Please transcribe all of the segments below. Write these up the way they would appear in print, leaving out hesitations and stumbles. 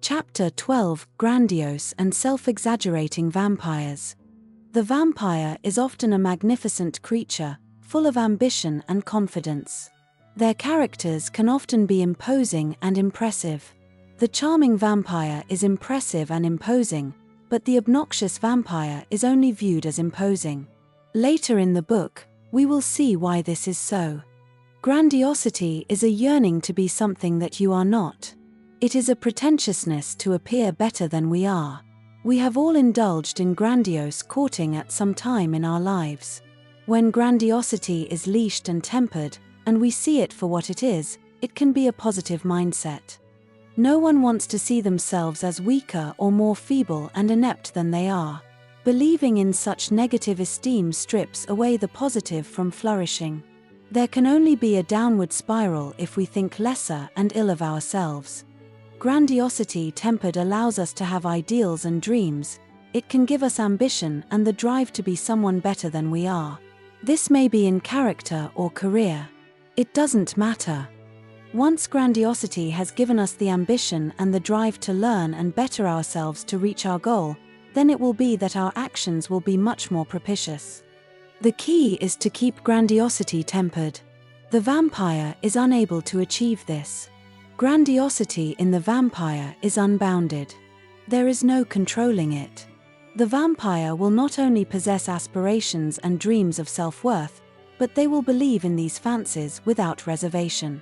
Chapter 12: Grandiose and Self-Exaggerating Vampires. The vampire is often a magnificent creature, full of ambition and confidence. Their characters can often be imposing and impressive. The charming vampire is impressive and imposing, but the obnoxious vampire is only viewed as imposing. Later in the book, we will see why this is so. Grandiosity is a yearning to be something that you are not. It is a pretentiousness to appear better than we are. We have all indulged in grandiose courting at some time in our lives. When grandiosity is leashed and tempered, and we see it for what it is, it can be a positive mindset. No one wants to see themselves as weaker or more feeble and inept than they are. Believing in such negative esteem strips away the positive from flourishing. There can only be a downward spiral if we think lesser and ill of ourselves. Grandiosity tempered allows us to have ideals and dreams. It can give us ambition and the drive to be someone better than we are. This may be in character or career. It doesn't matter. Once grandiosity has given us the ambition and the drive to learn and better ourselves to reach our goal, then it will be that our actions will be much more propitious. The key is to keep grandiosity tempered. The vampire is unable to achieve this. Grandiosity in the vampire is unbounded. There is no controlling it. The vampire will not only possess aspirations and dreams of self-worth, but they will believe in these fancies without reservation.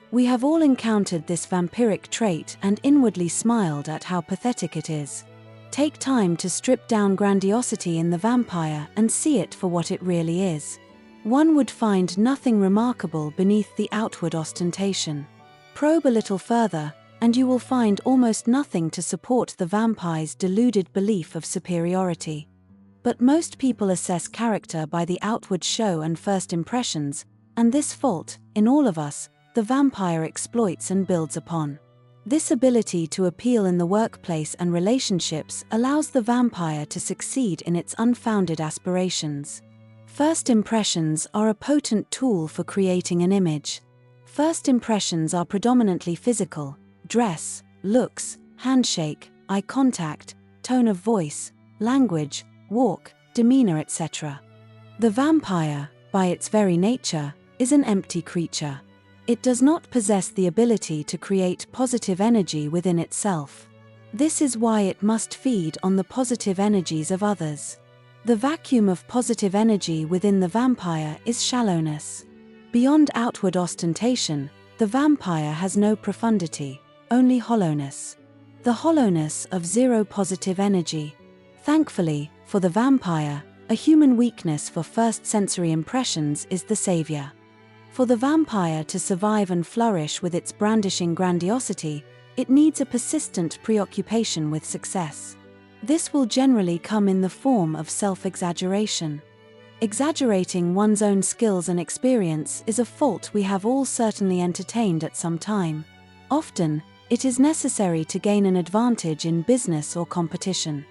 We have all encountered this vampiric trait and inwardly smiled at how pathetic it is. Take time to strip down grandiosity in the vampire and see it for what it really is. One would find nothing remarkable beneath the outward ostentation. Probe a little further, and you will find almost nothing to support the vampire's deluded belief of superiority. But most people assess character by the outward show and first impressions, and this fault, in all of us, the vampire exploits and builds upon. This ability to appeal in the workplace and relationships allows the vampire to succeed in its unfounded aspirations. First impressions are a potent tool for creating an image. First impressions are predominantly physical: dress, looks, handshake, eye contact, tone of voice, language, walk, demeanor, etc. The vampire, by its very nature, is an empty creature. It does not possess the ability to create positive energy within itself. This is why it must feed on the positive energies of others. The vacuum of positive energy within the vampire is shallowness. Beyond outward ostentation, the vampire has no profundity, only hollowness. The hollowness of zero positive energy. Thankfully, for the vampire, a human weakness for first sensory impressions is the savior. For the vampire to survive and flourish with its brandishing grandiosity, it needs a persistent preoccupation with success. This will generally come in the form of self-exaggeration. Exaggerating one's own skills and experience is a fault we have all certainly entertained at some time. Often, it is necessary to gain an advantage in business or competition.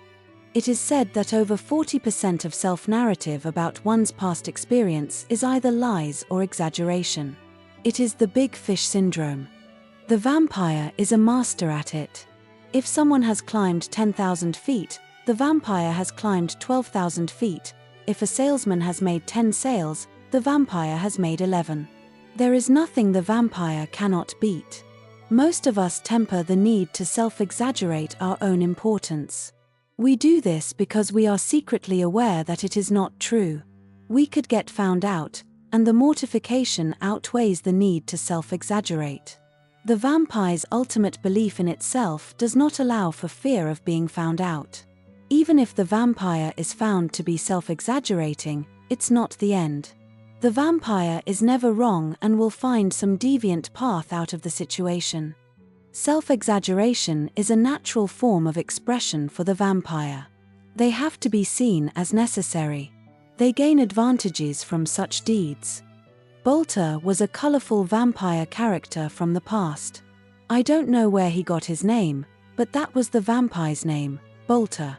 It is said that over 40% of self-narrative about one's past experience is either lies or exaggeration. It is the big fish syndrome. The vampire is a master at it. If someone has climbed 10,000 feet, the vampire has climbed 12,000 feet. If a salesman has made 10 sales, the vampire has made 11. There is nothing the vampire cannot beat. Most of us temper the need to self-exaggerate our own importance. We do this because we are secretly aware that it is not true. We could get found out, and the mortification outweighs the need to self-exaggerate. The vampire's ultimate belief in itself does not allow for fear of being found out. Even if the vampire is found to be self-exaggerating, it's not the end. The vampire is never wrong and will find some deviant path out of the situation. Self-exaggeration is a natural form of expression for the vampire. They have to be seen as necessary. They gain advantages from such deeds. Bolter was a colourful vampire character from the past. I don't know where he got his name, but that was the vampire's name, Bolter.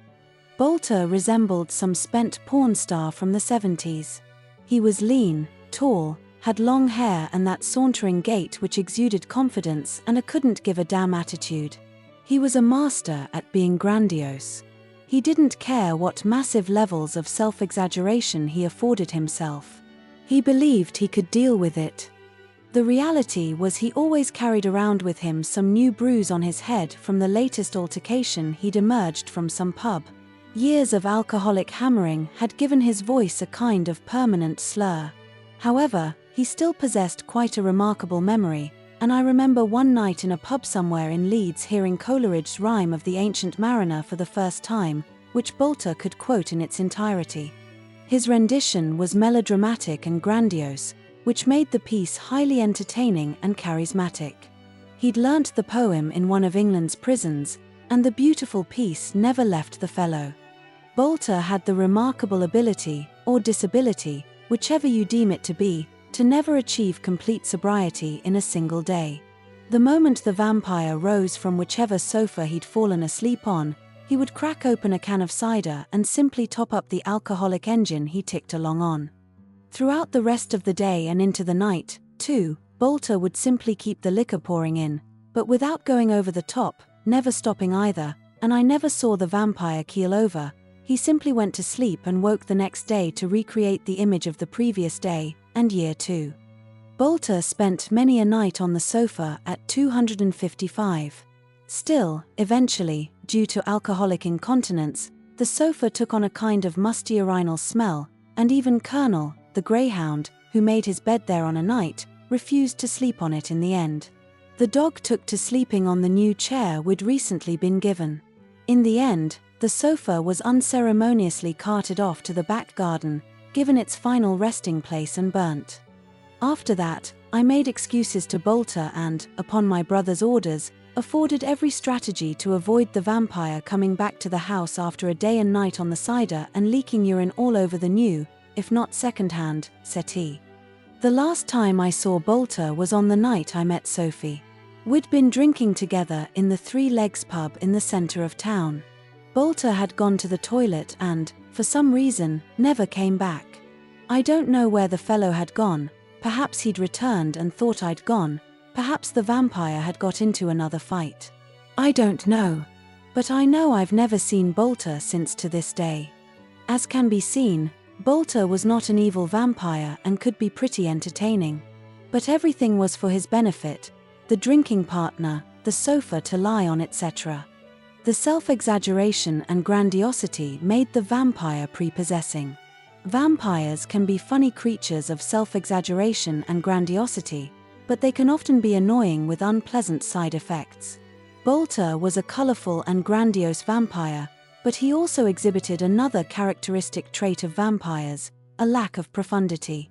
Bolter resembled some spent porn star from the 70s. He was lean, tall, had long hair and that sauntering gait which exuded confidence and a couldn't give a damn attitude. He was a master at being grandiose. He didn't care what massive levels of self-exaggeration he afforded himself. He believed he could deal with it. The reality was he always carried around with him some new bruise on his head from the latest altercation he'd emerged from some pub. Years of alcoholic hammering had given his voice a kind of permanent slur. However, he still possessed quite a remarkable memory, and I remember one night in a pub somewhere in Leeds hearing Coleridge's rhyme of the Ancient Mariner for the first time, which Bolter could quote in its entirety. His rendition was melodramatic and grandiose, which made the piece highly entertaining and charismatic. He'd learnt the poem in one of England's prisons, and the beautiful piece never left the fellow. Bolter had the remarkable ability, or disability, whichever you deem it to be, to never achieve complete sobriety in a single day. The moment the vampire rose from whichever sofa he'd fallen asleep on, he would crack open a can of cider and simply top up the alcoholic engine he ticked along on. Throughout the rest of the day and into the night, too, Bolter would simply keep the liquor pouring in, but without going over the top, never stopping either, and I never saw the vampire keel over. He simply went to sleep and woke the next day to recreate the image of the previous day, and year too. Bolter spent many a night on the sofa at 255. Still, eventually, due to alcoholic incontinence, the sofa took on a kind of musty urinal smell, and even Colonel, the greyhound, who made his bed there on a night, refused to sleep on it in the end. The dog took to sleeping on the new chair we'd recently been given. In the end, the sofa was unceremoniously carted off to the back garden, given its final resting place and burnt. After that, I made excuses to Bolter and, upon my brother's orders, afforded every strategy to avoid the vampire coming back to the house after a day and night on the cider and leaking urine all over the new, if not second-hand, settee. The last time I saw Bolter was on the night I met Sophie. We'd been drinking together in the Three Legs pub in the centre of town. Bolter had gone to the toilet and, for some reason, never came back. I don't know where the fellow had gone. Perhaps he'd returned and thought I'd gone. Perhaps the vampire had got into another fight. I don't know. But I know I've never seen Bolter since to this day. As can be seen, Bolter was not an evil vampire and could be pretty entertaining. But everything was for his benefit: the drinking partner, the sofa to lie on, etc. The self-exaggeration and grandiosity made the vampire prepossessing. Vampires can be funny creatures of self-exaggeration and grandiosity, but they can often be annoying with unpleasant side effects. Bolter was a colourful and grandiose vampire, but he also exhibited another characteristic trait of vampires: a lack of profundity.